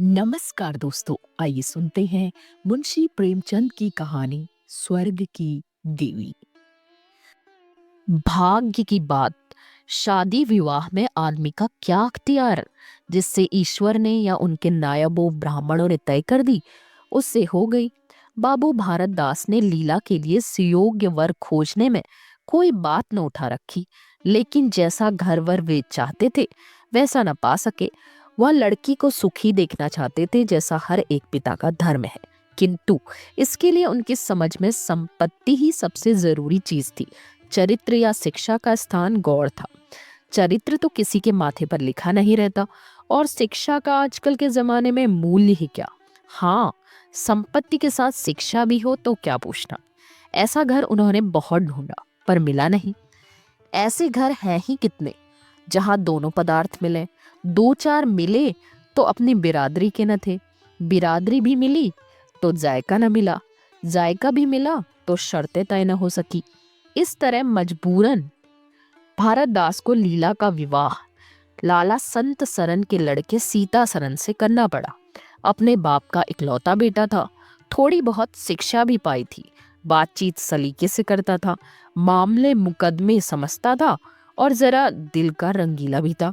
नमस्कार दोस्तों, आइए सुनते हैं मुंशी प्रेमचंद की कहानी स्वर्ग की देवी। भाग्य की बात। शादी विवाह में आदमी का क्या अख्तियार, जिससे ईश्वर ने या उनके नायबों ब्राह्मणों ने तय कर दी, उससे हो गई। बाबू भारत दास ने लीला के लिए सुयोग्य वर खोजने में कोई बात न उठा रखी, लेकिन जैसा घर वर वे चाहते थे वैसा न पा सके। वह लड़की को सुखी देखना चाहते थे, जैसा हर एक पिता का धर्म है, किंतु इसके लिए उनकी समझ में संपत्ति ही सबसे जरूरी चीज थी। चरित्र या शिक्षा का स्थान गौण था। चरित्र तो किसी के माथे पर लिखा नहीं रहता, और शिक्षा का आजकल के जमाने में मूल्य ही क्या। हाँ, संपत्ति के साथ शिक्षा भी हो तो क्या पूछना। ऐसा घर उन्होंने बहुत ढूंढा पर मिला नहीं। ऐसे घर हैं ही कितने जहां दोनों पदार्थ मिले। दो चार मिले तो अपनी बिरादरी के न थे, बिरादरी भी मिली तो जायका न मिला, जायका भी मिला तो शर्तें तय न हो सकी। इस तरह मजबूरन भारत दास को लीला का विवाह लाला संत सरन के लड़के सीता सरन से करना पड़ा। अपने बाप का इकलौता बेटा था, थोड़ी बहुत शिक्षा भी पाई थी, बातचीत सलीके से करता था, मामले मुकदमे समझता था और जरा दिल का रंगीला भी था।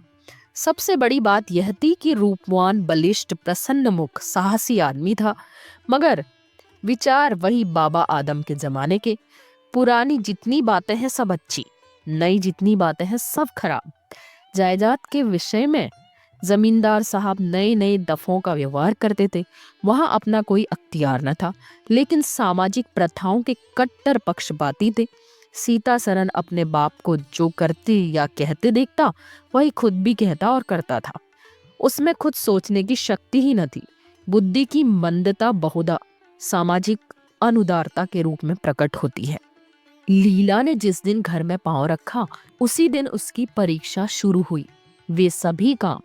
सबसे बड़ी बात यह थी कि रूपवान, बलिष्ठ, प्रसन्न मुख, साहसी आदमी था। मगर विचार वही बाबा आदम के जमाने के। पुरानी जितनी बातें हैं सब अच्छी, नई जितनी बातें हैं सब खराब। जायदाद के विषय में जमींदार साहब नए नए दफों का व्यवहार करते थे। वहां अपना कोई अख्तियार न था, लेकिन सामाजिक प्रथाओं के कट्टर पक्षपाती थे। सीता सरन अपने बाप को जो करते या कहते देखता, वही खुद भी कहता और करता था। उसमें खुद सोचने की शक्ति ही न थी। बुद्धि की मंदता बहुधा सामाजिक अनुदारता के रूप में प्रकट होती है। लीला ने जिस दिन घर में पांव रखा, उसी दिन उसकी परीक्षा शुरू हुई। वे सभी काम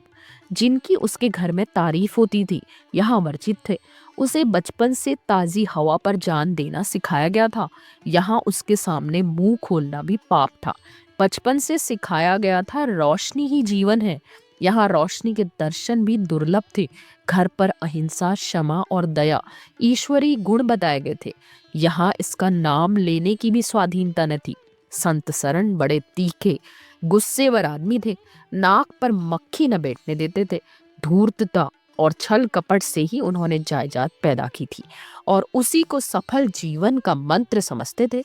जिनकी उसके घर में तारीफ होती थी यहाँ वर्जित थे। उसे बचपन से ताजी हवा पर जान देना सिखाया गया था, यहाँ उसके सामने मुंह खोलना भी पाप था। बचपन से सिखाया गया था रोशनी ही जीवन है, यहाँ रोशनी के दर्शन भी दुर्लभ थे। घर पर अहिंसा, क्षमा और दया ईश्वरी गुण बताए गए थे, यहाँ इसका नाम लेने की भी स्वाधीनता न थी। संत सरन बड़े तीखे गुस्सेवर आदमी थे, नाक पर मक्खी न बैठने देते थे। धूर्तता और छल कपट से ही उन्होंने जायदाद पैदा की थी और उसी को सफल जीवन का मंत्र समझते थे।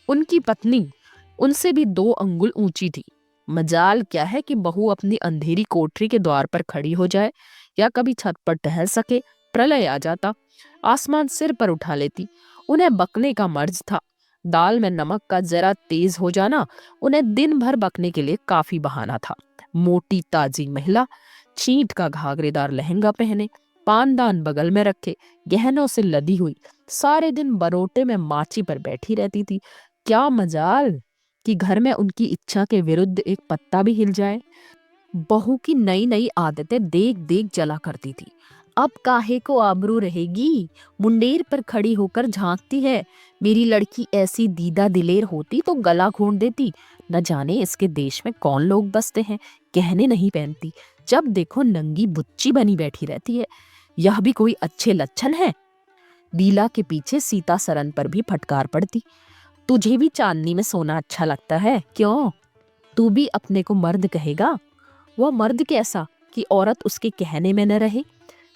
उनकी पत्नी उनसे भी 2 अंगुल ऊंची थी। मजाल क्या है कि बहू अपनी अंधेरी कोठरी के द्वार पर खड़ी हो जाए या कभी छत पर टहल सके, प्रलय आ जाता, आसमान सिर पर उठा लेती। उन्हें बकने का मर्ज था। दाल में नमक का जरा तेज हो जाना उन्हें दिन भर बकने के लिए काफी बहाना था। मोटी ताजी महिला, छींट का घाघरेदार लहंगा पहने, पानदान बगल में रखे, गहनों से लदी हुई, सारे दिन बरोटे में माची पर बैठी रहती थी। क्या मजाल कि घर में उनकी इच्छा के विरुद्ध एक पत्ता भी हिल जाए। बहू की नई नई आदतें देख देख जला करती थी। अब काहे को आबरू रहेगी, मुंडेर पर खड़ी होकर झांकती है। मेरी लड़की ऐसी दीदा दिलेर होती तो गला घोंट देती। न जाने इसके देश में कौन लोग बसते हैं, गहने नहीं पहनती, जब देखो नंगी बुच्ची बनी बैठी रहती है। यह भी कोई अच्छे लक्षण है। लीला के पीछे सीता सरन पर भी फटकार पड़ती। तुझे भी चांदनी में सोना अच्छा लगता है क्यों? तू भी अपने को मर्द कहेगा? वह मर्द कैसा कि औरत उसके कहने में न रहे।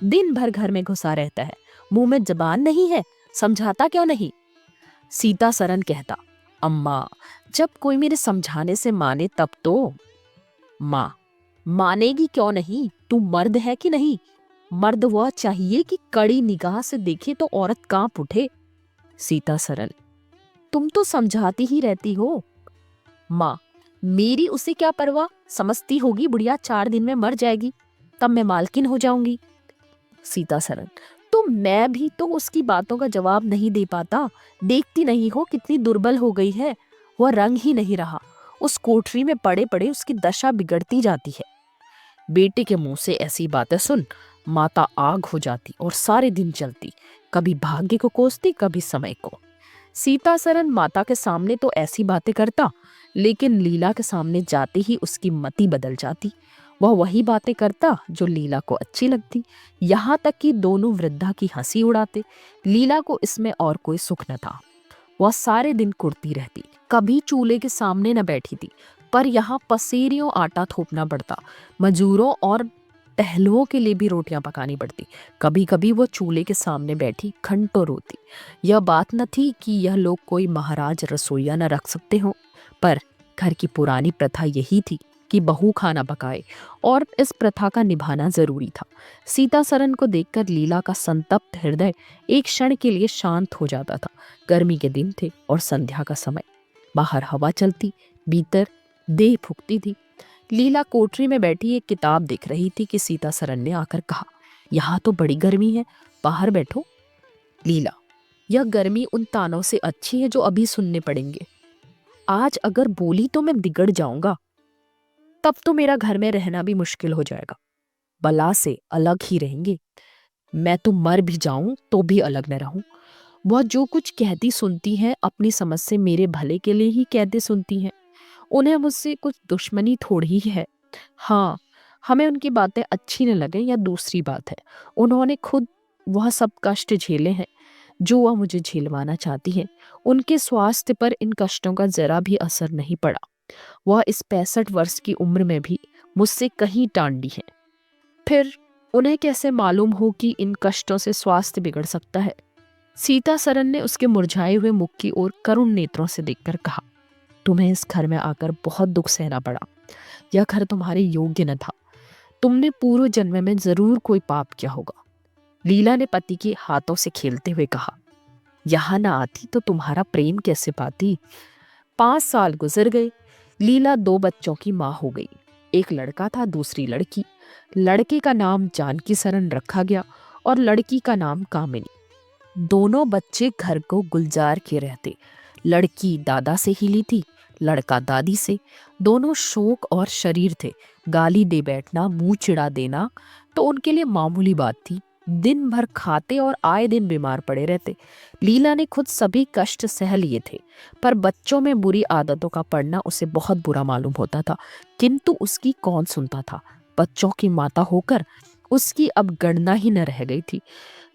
दिन भर घर में घुसा रहता है, मुंह में जबान नहीं है, समझाता क्यों नहीं? सीता सरन कहता, अम्मा, जब कोई मेरे समझाने से माने तब तो। माँ, मानेगी क्यों नहीं? तू मर्द है कि नहीं? मर्द वह चाहिए कि कड़ी निगाह से देखे तो औरत कांप उठे। सीता सरन, तुम तो समझाती ही रहती हो। माँ, मेरी उसे क्या परवाह, समझती होगी बुढ़िया 4 दिन में मर जाएगी, तब मैं मालकिन हो जाऊंगी। सीता सरन, तो मैं भी तो उसकी बातों का जवाब नहीं दे पाता। देखती नहीं हो कितनी दुर्बल हो गई है, वह रंग ही नहीं रहा। उस कोठरी में पड़े पड़े उसकी दशा बिगड़ती जाती है। बेटे के मुंह से ऐसी बातें सुन माता आग हो जाती और सारे दिन चलती, कभी भाग्य को कोसती, कभी समय को। सीता सरन माता के सामने तो ऐसी बातें करता, लेकिन लीला के सामने जाते ही उसकी मति बदल जाती। वह वही बातें करता जो लीला को अच्छी लगती, यहाँ तक कि दोनों वृद्धा की हंसी उड़ाते। लीला को इसमें और कोई सुख न था। वह सारे दिन कुड़ती रहती, कभी चूल्हे के सामने न बैठी थी, पर यहाँ पसेरियों आटा थोपना पड़ता, मजूरों और टहलुओं के लिए भी रोटियां पकानी पड़ती। कभी कभी वो चूल्हे के सामने बैठी घंटों रोती। यह बात न थी कि यह लोग कोई महाराज रसोईया न रख सकते हों, पर घर की पुरानी प्रथा यही थी कि बहू खाना पकाए, और इस प्रथा का निभाना जरूरी था। सीता सरन को देखकर लीला का संतप्त हृदय एक क्षण के लिए शांत हो जाता था। गर्मी के दिन थे और संध्या का समय। बाहर हवा चलती, भीतर देह फूकती थी। लीला कोठरी में बैठी एक किताब देख रही थी कि सीता सरन ने आकर कहा, यहाँ तो बड़ी गर्मी है, बाहर बैठो। लीला, यह गर्मी उन तानों से अच्छी है जो अभी सुनने पड़ेंगे। आज अगर बोली तो मैं बिगड़ जाऊंगा, तब तो मेरा घर में रहना भी मुश्किल हो जाएगा। बला से अलग ही रहेंगे। मैं तो मर भी जाऊं तो भी अलग न रहूं। वह जो कुछ कहती सुनती है अपनी समझ से मेरे भले के लिए ही कहते सुनती हैं। उन्हें मुझसे कुछ दुश्मनी थोड़ी ही है। हाँ, हमें उनकी बातें अच्छी न लगे या दूसरी बात है, उन्होंने खुद वह सब कष्ट झेले हैं जो वह मुझे झेलवाना चाहती है। उनके स्वास्थ्य पर इन कष्टों का जरा भी असर नहीं पड़ा। वह इस 65 वर्ष की उम्र में भी मुझसे कहीं टांडी है। फिर उन्हें कैसे मालूम हो कि इन कष्टों से स्वास्थ्य बिगड़ सकता है? सीता सरन ने उसके मुरझाए हुए मुख की ओर करुण नेत्रों से देखकर कहा, तुम्हें इस घर में आकर बहुत दुख सहना पड़ा। यह घर तुम्हारे योग्य न था। तुमने पूर्व जन्म में जरूर कोई पाप किया होगा। लीला ने पति के हाथों से खेलते हुए कहा, यहाँ न आती तो तुम्हारा प्रेम कैसे पाती। 5 साल गुजर गए। लीला 2 बच्चों की माँ हो गई। एक लड़का था, दूसरी लड़की। लड़के का नाम जानकी सरन रखा गया और लड़की का नाम कामिनी। दोनों बच्चे घर को गुलजार के रहते। लड़की दादा से ही ली थी, लड़का दादी से। दोनों शोक और शरीर थे। गाली दे बैठना, मुंह चिढ़ा देना तो उनके लिए मामूली बात थी। दिन भर खाते और आए दिन बीमार पड़े रहते। लीला ने खुद सभी कष्ट सह लिए थे, पर बच्चों में बुरी आदतों का पड़ना उसे बहुत बुरा मालूम होता था, किंतु उसकी कौन सुनता था। बच्चों की माता होकर उसकी अब गणना ही न रह गई थी।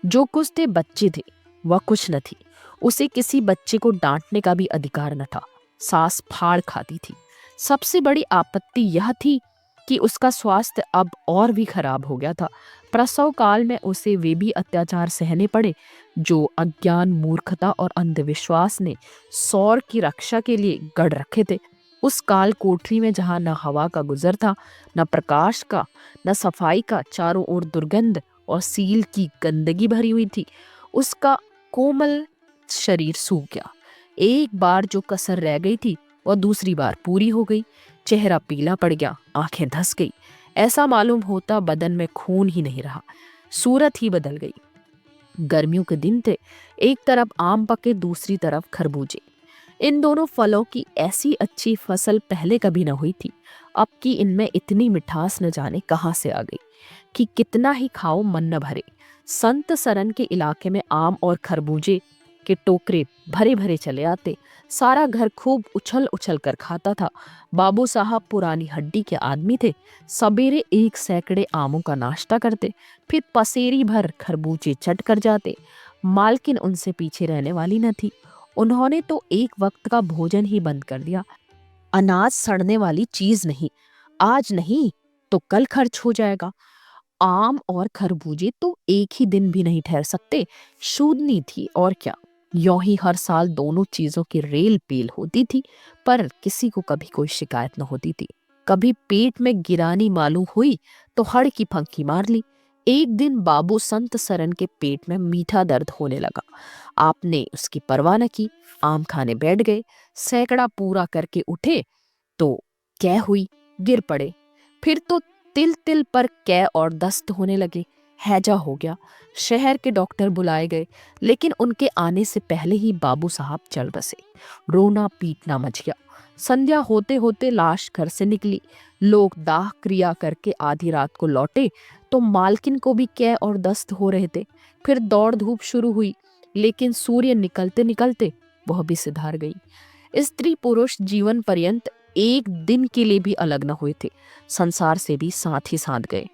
जो कुछ थे बच्चे थे, वह कुछ न थी। उसे किसी बच्चे को डांटने का भी अधिकार न था। सास फाड़ खाती थी। सबसे बड़ी आपत्ति यह थी कि उसका स्वास्थ्य अब और भी खराब हो गया था। प्रसव काल में उसे वे भी अत्याचार सहने पड़े जो अज्ञान, मूर्खता और अंधविश्वास ने सौर की रक्षा के लिए गढ़ रखे थे। उस काल कोठरी में जहाँ न हवा का गुजर था, न प्रकाश का, न सफाई का, चारों ओर दुर्गंध और सील की गंदगी भरी हुई थी। उसका कोमल शरीर सूख गया। एक बार जो कसर रह गई थी वह दूसरी बार पूरी हो गई। चेहरा पीला पड़ गया, आंखें धंस गई। ऐसा मालूम होता बदन में खून ही नहीं रहा, सूरत ही बदल गई। गर्मियों के दिन थे। एक तरफ आम पके, दूसरी तरफ खरबूजे। इन दोनों फलों की ऐसी अच्छी फसल पहले कभी न हुई थी। अब की इनमें इतनी मिठास न जाने कहाँ से आ गई कि कितना ही खाओ मन न भरे। संत सरन के इलाके में आम और खरबूजे के टोकरे भरे भरे चले आते। सारा घर खूब उछल उछल कर खाता था। बाबू साहब पुरानी हड्डी के आदमी थे। सवेरे 1 सैकड़े आमों का नाश्ता करते, फिर पसेरी भर खरबूजे चट कर जाते। मालकिन उनसे पीछे रहने वाली न थी। उन्होंने तो एक वक्त का भोजन ही बंद कर दिया। अनाज सड़ने वाली चीज नहीं, आज नहीं तो कल खर्च हो जाएगा। आम और खरबूजे तो एक ही दिन भी नहीं ठहर सकते। शूदनी थी और क्या। यों ही हर साल दोनों चीजों की रेल पेल होती थी, पर किसी को कभी कोई शिकायत न होती थी। कभी पेट में गिरानी मालूम हुई तो हड़ की फंकी मार ली। एक दिन बाबू संत सरन के पेट में मीठा दर्द होने लगा। आपने उसकी परवाह न की, आम खाने बैठ गए। सैकड़ा पूरा करके उठे तो कै हुई, गिर पड़े। फिर तो तिल तिल पर कै और दस्त होने लगे। हैजा हो गया। शहर के डॉक्टर बुलाए गए, लेकिन उनके आने से पहले ही बाबू साहब चल बसे। रोना पीटना मच गया। संध्या होते होते लाश घर से निकली। लोग दाह क्रिया करके आधी रात को लौटे तो मालकिन को भी कै और दस्त हो रहे थे। फिर दौड़ धूप शुरू हुई, लेकिन सूर्य निकलते निकलते वह भी सिधार गई। स्त्री पुरुष जीवन पर्यंत एक दिन के लिए भी अलग न हुए थे, संसार से भी साथ ही साथ गए।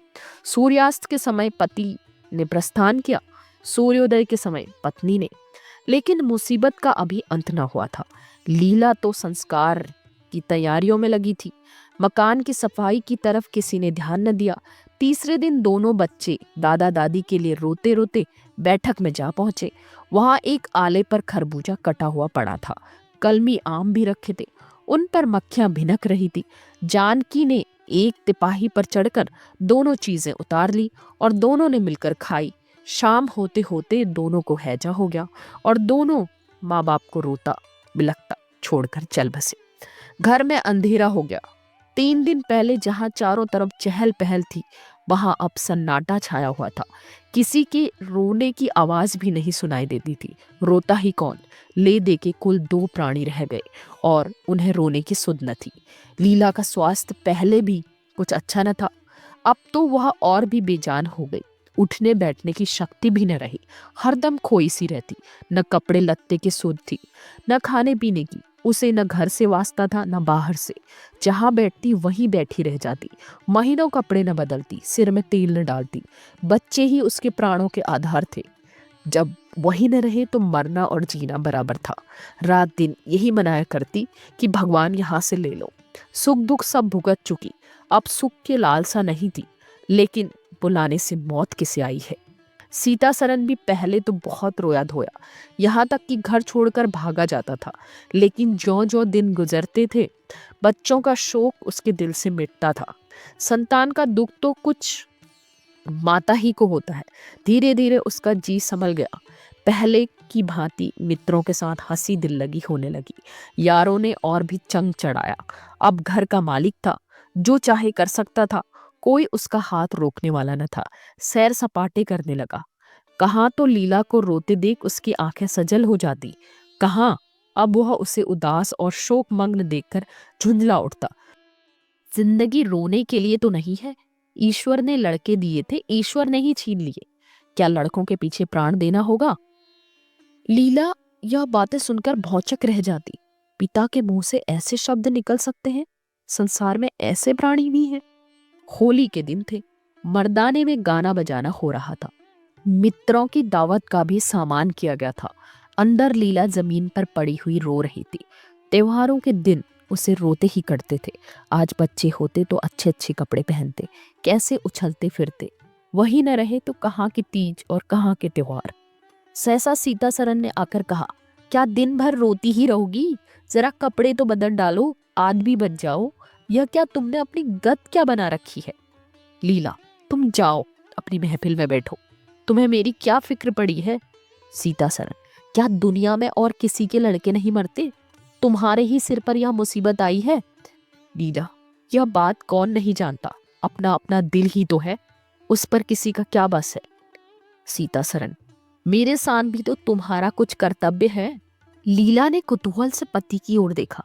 सूर्यास्त के समय पति ने प्रस्थान किया, सूर्योदय के समय पत्नी ने। लेकिन मुसीबत का अभी अंत न हुआ था। लीला तो संस्कार की तैयारियों में लगी थी। मकान की सफाई की तरफ किसी ने ध्यान न दिया। तीसरे दिन दोनों बच्चे दादा दादी के लिए रोते रोते बैठक में जा पहुंचे। वहां एक आले पर खरबूजा कटा हुआ पड़ा था, कलमी आम भी रखे थे, उन पर मक्खियां भिनक रही थी। जानकी ने एक तिपाही पर चढ़कर दोनों चीजें उतार ली और दोनों ने मिलकर खाई। शाम होते होते दोनों को हैजा हो गया और दोनों माँ बाप को रोता बिलखता छोड़कर चल बसे। घर में अंधेरा हो गया। 3 दिन पहले जहां चारों तरफ चहल पहल थी, वहां अब सन्नाटा छाया हुआ था। किसी के रोने की आवाज भी नहीं सुनाई देती थी। रोता ही कौन? ले दे के कुल 2 प्राणी रह गए और उन्हें रोने की सुध न थी। लीला का स्वास्थ्य पहले भी कुछ अच्छा न था, अब तो वह और भी बेजान हो गई। उठने बैठने की शक्ति भी न रही, हरदम खोई सी रहती। न कपड़े लत्ते की सुध थी, न खाने पीने की। उसे न घर से वास्ता था न बाहर से। जहां बैठती वहीं बैठी रह जाती। महीनों कपड़े न बदलती, सिर में तेल न डालती। बच्चे ही उसके प्राणों के आधार थे। जब वही न रहे तो मरना और जीना बराबर था। रात दिन यही मनाया करती कि भगवान यहाँ से ले लो। सुख दुख सब भुगत चुकी, अब सुख की लालसा नहीं थी। लेकिन बुलाने से मौत किसे आई है? सीता सरन भी पहले तो बहुत रोया धोया, यहाँ तक कि घर छोड़कर भागा जाता था। लेकिन ज्यों ज्यों दिन गुजरते थे, बच्चों का शोक उसके दिल से मिटता था। संतान का दुख तो कुछ माता ही को होता है। धीरे धीरे उसका जी संभल गया। पहले की भांति मित्रों के साथ हंसी दिल लगी होने लगी। यारों ने और भी चंग चढ़ाया। अब घर का मालिक था, जो चाहे कर सकता था। कोई उसका हाथ रोकने वाला न था। सैर सपाटे करने लगा। कहाँ तो लीला को रोते देख उसकी आंखें सजल हो जाती, कहाँ अब वह उसे उदास और शोकमग्न देखकर झुंझला उठता। जिंदगी रोने के लिए तो नहीं है। ईश्वर ने लड़के दिए थे, ईश्वर ने ही छीन लिए। क्या लड़कों के पीछे प्राण देना होगा? लीला यह बातें सुनकर भौचक रह जाती। पिता के मुंह से ऐसे शब्द निकल सकते हैं? संसार में ऐसे प्राणी भी हैं? होली के दिन थे। मर्दाने में गाना बजाना हो रहा था। मित्रों की दावत का भी सामान किया गया था। अंदर लीला जमीन पर पड़ी हुई रो रही थी। त्योहारों के दिन उसे रोते ही करते थे। आज बच्चे होते तो अच्छे अच्छे कपड़े पहनते, कैसे उछलते फिरते। वही न रहे तो कहाँ की तीज और कहाँ के त्योहार। सहसा सीता सरन ने आकर कहा, क्या दिन भर रोती ही रहोगी? जरा कपड़े तो बदल डालो, आदमी बन जाओ। यह क्या तुमने अपनी गत क्या बना रखी है? लीला, तुम जाओ अपनी महफिल में बैठो। तुम्हें मेरी क्या फिक्र पड़ी है? सीता सरन, क्या दुनिया में और किसी के लड़के नहीं मरते? तुम्हारे ही सिर पर यह मुसीबत आई है। लीला, यह बात कौन नहीं जानता, अपना अपना दिल ही तो है, उस पर किसी का क्या बस है। सीता सरन, मेरे साथ भी तो तुम्हारा कुछ कर्तव्य है। लीला ने कुतूहल से पति की ओर देखा,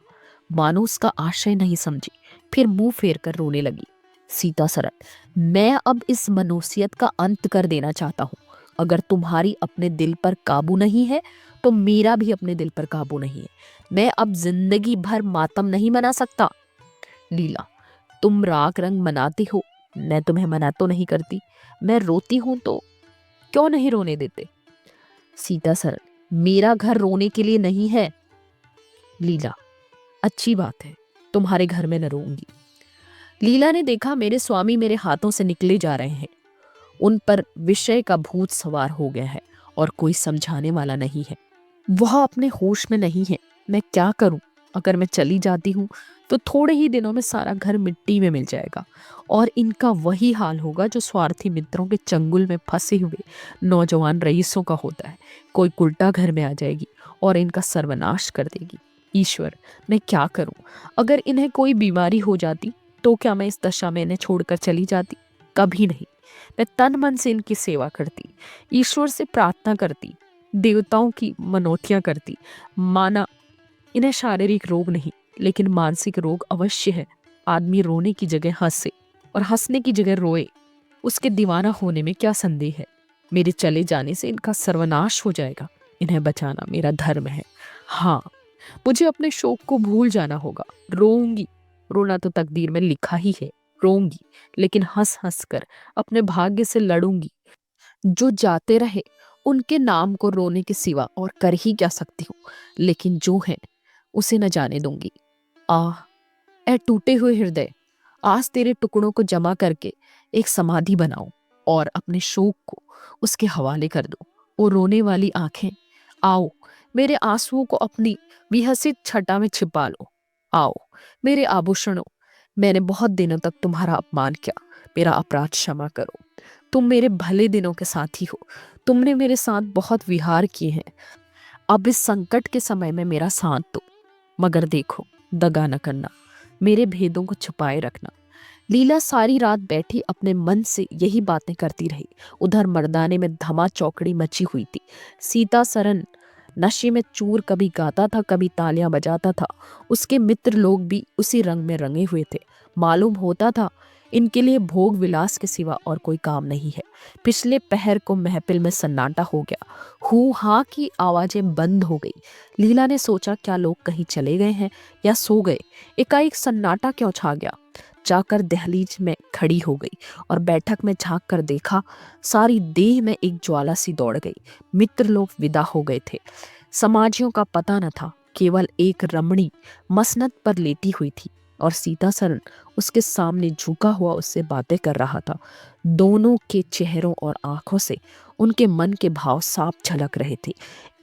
मानो उसका आशय नहीं समझी, फिर मुंह फेर कर रोने लगी। सीता सरन, मैं अब इस मनुष्यत का अंत कर देना चाहता हूँ। अगर तुम्हारी अपने दिल पर काबू नहीं है तो मेरा भी अपने दिल पर काबू नहीं है। मैं अब जिंदगी भर मातम नहीं मना सकता। लीला, तुम राग रंग मनाती हो, मैं तुम्हें मना तो नहीं करती। मैं रोती हूं तो क्यों नहीं रोने देते? सीता सरन, मेरा घर रोने के लिए नहीं है। लीला, अच्छी बात है, तुम्हारे घर में न रोऊंगी। लीला ने देखा मेरे स्वामी मेरे हाथों से निकले जा रहे हैं। उन पर विषय का भूत सवार हो गया है और कोई समझाने वाला नहीं है। वह अपने होश में नहीं है। मैं क्या करूं? अगर मैं चली जाती हूं तो थोड़े ही दिनों में सारा घर मिट्टी में मिल जाएगा और इनका वही हाल होगा जो स्वार्थी मित्रों के चंगुल में फंसे हुए नौजवान रईसों का होता है। कोई उल्टा घर में आ जाएगी और इनका सर्वनाश कर देगी। ईश्वर, मैं क्या करूं? अगर इन्हें कोई बीमारी हो जाती तो क्या मैं इस दशा में इन्हें छोड़कर चली जाती? कभी नहीं। मैं तन मन से इनकी सेवा करती, ईश्वर से प्रार्थना करती, देवताओं की मनोतियां करती। माना इन्हें शारीरिक रोग नहीं लेकिन मानसिक रोग अवश्य है। आदमी रोने की जगह हंसे और हंसने की जगह रोए, उसके दीवाना होने में क्या संदेह है? मेरे चले जाने से इनका सर्वनाश हो जाएगा। इन्हें बचाना मेरा धर्म है। हाँ, मुझे अपने शोक को भूल जाना होगा। रोऊंगी, रोना तो तकदीर में लिखा ही है, रोऊंगी, लेकिन हंस हंस कर अपने भाग्य से लड़ूंगी। जो जाते रहे उनके नाम को रोने के सिवा और कर ही क्या सकती हूँ, लेकिन जो है उसे न जाने दूंगी। आह, ए टूटे हुए हृदय, आज तेरे टुकड़ों को जमा करके एक समाधि बनाओ और अपने शोक को उसके हवाले कर दो। वो रोने वाली आंखें, आओ मेरे आंसुओं को अपनी विहसित छटा में छिपा लो। आओ मेरे आभूषणों, मैंने बहुत दिनों तक तुम्हारा अपमान किया, मेरा अपराध क्षमा करो। तुम मेरे भले दिनों के साथी हो, तुमने मेरे साथ बहुत विहार किए हैं, अब इस संकट के समय में मेरा साथ दो। मगर देखो, दगा न करना, मेरे भेदों को छुपाए रखना। लीला सारी रात बैठी अपने मन से यही बातें करती रही। उधर मर्दाने में धमा चौकड़ी मची हुई थी। सीता सरन नशे में चूर कभी गाता था, कभी तालियां बजाता था। उसके मित्र लोग भी उसी रंग में रंगे हुए थे। मालूम होता था इनके लिए भोग विलास के सिवा और कोई काम नहीं है। पिछले पहर को महफिल में सन्नाटा हो गया। हू हा की आवाजें बंद हो गई। लीला ने सोचा क्या लोग कहीं चले गए हैं या सो गए। एकाएक सन्नाटा क्यों छा गया। जाकर दहलीज में खड़ी हो गई और बैठक में झांक कर देखा, सारी देह में एक ज्वाला सी दौड़ गई। मित्र लोग विदा हो गए थे। समाजियों का पता न था, केवल एक रमणी मसनद पर लेटी हुई थी और सीता सरन उसके सामने झुका हुआ उससे बातें कर रहा था। दोनों के चेहरों और आंखों से उनके मन के भाव साफ झलक रहे थे।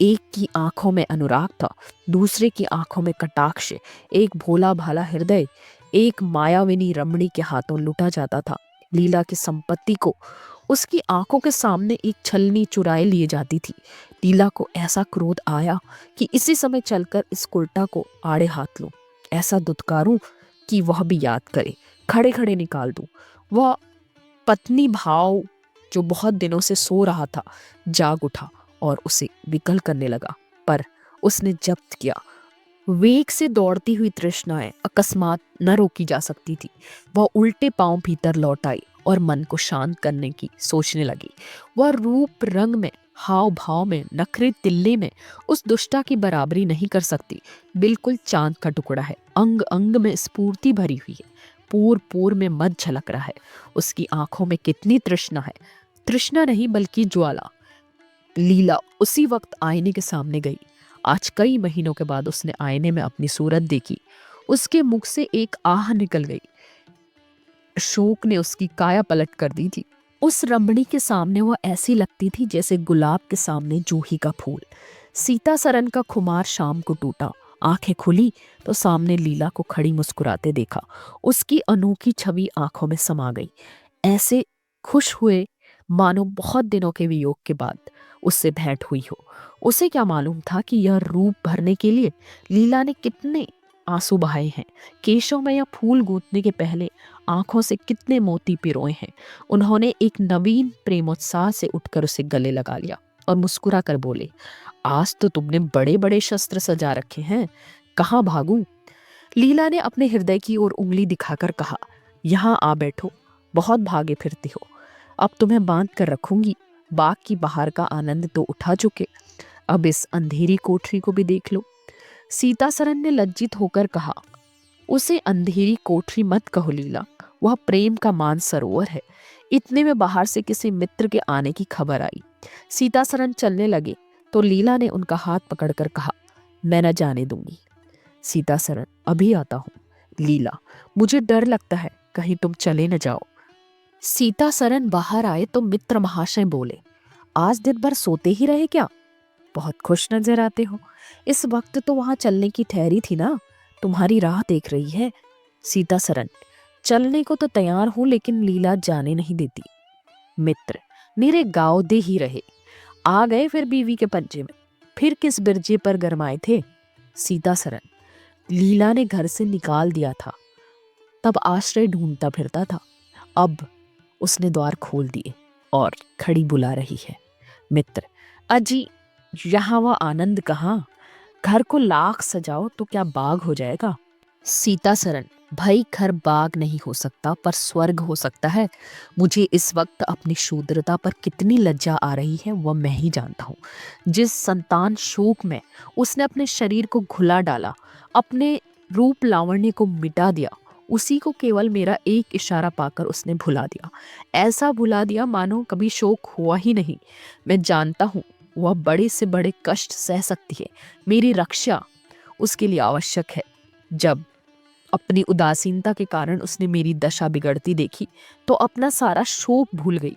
एक की आंखों में अनुराग था, दूसरे की आंखों में कटाक्ष। एक भोला भाला हृदय एक मायाविनी रमणी के हाथों लुटा जाता था। लीला की संपत्ति को उसकी आंखों के सामने एक छलनी चुराए लिए जाती थी। लीला को ऐसा क्रोध आया कि इसी समय चलकर इस उल्टा को आड़े हाथ लूं, ऐसा दुत्कारूं कि वह भी याद करे, खड़े खड़े निकाल दूं। वह पत्नी भाव जो बहुत दिनों से सो रहा था जाग उठा और उसे विकल करने लगा, पर उसने जब्त किया। वेग से दौड़ती हुई तृष्णाएं अकस्मात न रोकी जा सकती थी। वह उल्टे पांव भीतर लौट आई और मन को शांत करने की सोचने लगी। वह रूप रंग में, हाव भाव में, नखरे तिल्ले में उस दुष्टा की बराबरी नहीं कर सकती। बिल्कुल चांद का टुकड़ा है, अंग अंग में स्फूर्ति भरी हुई है, पूर पूर में मद झलक रहा है। उसकी आंखों में कितनी तृष्णा है, तृष्णा नहीं बल्कि ज्वाला। लीला उसी वक्त आईने के सामने गई। आज कई महीनों के बाद उसने आईने में अपनी सूरत देखी। उसके मुख से एक आह निकल गई। शोक ने उसकी काया पलट कर दी थी। उस रमणी के सामने वह ऐसी लगती थी जैसे गुलाब के सामने जूही का फूल। सीता सरन का खुमार शाम को टूटा। आंखें खुली तो सामने लीला को खड़ी मुस्कुराते देखा। उसकी अनोखी छवि आंखों में समा गई। ऐसे खुश हुए मानो बहुत दिनों के वियोग के बाद उससे भेंट हुई हो। उसे क्या मालूम था कि यह रूप भरने के लिए लीला ने कितने आंसू बहाए हैं, केशों में या फूल गूंथने के पहले आंखों से कितने मोती पिरोए हैं। उन्होंने एक नवीन प्रेमोत्साह से उठकर उसे गले लगा लिया और मुस्कुरा कर बोले, आज तो तुमने बड़े बड़े शस्त्र सजा रखे हैं, कहाँ भागूं। लीला ने अपने हृदय की ओर उंगली दिखाकर कहा, यहाँ आ बैठो, बहुत भागे फिरते हो, अब तुम्हें बांध कर रखूंगी। बाग की बहार का आनंद तो उठा चुके, अब इस अंधेरी कोठरी को भी देख लो। सीता सरन ने लज्जित होकर कहा, उसे अंधेरी कोठरी मत कहो लीला, वह प्रेम का मान सरोवर है। इतने में बाहर से किसी मित्र के आने की खबर आई। सीता सरन चलने लगे तो लीला ने उनका हाथ पकड़कर कहा, मैं न जाने दूंगी। सीता सरन, अभी आता हूँ। लीला, मुझे डर लगता है, कहीं तुम चले न जाओ। सीता सरन बाहर आए तो मित्र महाशय बोले, आज दिन भर सोते ही रहे क्या? बहुत खुश नजर आते हो। इस वक्त तो वहां चलने की ठहरी थी ना, तुम्हारी राह देख रही है। सीता सरन, चलने को तो तैयार हूं, लेकिन लीला जाने नहीं देती। मित्र, मेरे गाँव दे ही रहे, आ गए फिर बीवी के पंजे में, फिर किस बिरजे पर गरमाए थे। सीता सरन, लीला ने घर से निकाल दिया था, तब आश्रय ढूंढता फिरता था, अब उसने द्वार खोल दिए और खड़ी बुला रही है। मित्र, अजी यहाँ वह आनंद कहाँ, घर को लाख सजाओ तो क्या बाग हो जाएगा। सीता सरन, भाई घर बाग नहीं हो सकता पर स्वर्ग हो सकता है। मुझे इस वक्त अपनी शूद्रता पर कितनी लज्जा आ रही है वह मैं ही जानता हूँ। जिस संतान शोक में उसने अपने शरीर को घुला डाला, अपने रूप लावण्य को मिटा दिया, उसी को केवल मेरा एक इशारा पाकर उसने भुला दिया। ऐसा भुला दिया मानो कभी शोक हुआ ही नहीं। मैं जानता हूँ वह बड़े से बड़े कष्ट सह सकती है। मेरी रक्षा उसके लिए आवश्यक है। जब अपनी उदासीनता के कारण उसने मेरी दशा बिगड़ती देखी तो अपना सारा शोक भूल गई।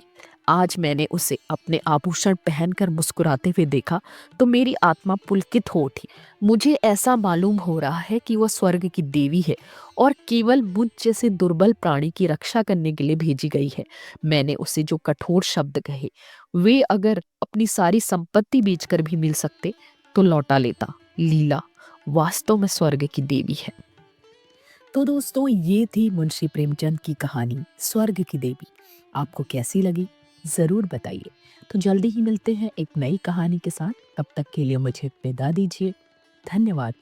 आज मैंने उसे अपने आभूषण पहनकर मुस्कुराते हुए देखा तो मेरी आत्मा पुलकित हो उठी। मुझे ऐसा मालूम हो रहा है कि वह स्वर्ग की देवी है और केवल मुझ जैसे दुर्बल प्राणी की रक्षा करने के लिए भेजी गई है। मैंने उसे जो कठोर शब्द कहे वे अगर अपनी सारी संपत्ति बेचकर भी मिल सकते तो लौटा लेता। लीला वास्तव में स्वर्ग की देवी है। तो दोस्तों, ये थी मुंशी प्रेमचंद की कहानी स्वर्ग की देवी। आपको कैसी लगी ज़रूर बताइए। तो जल्दी ही मिलते हैं एक नई कहानी के साथ। तब तक के लिए मुझे विदा दीजिए। धन्यवाद।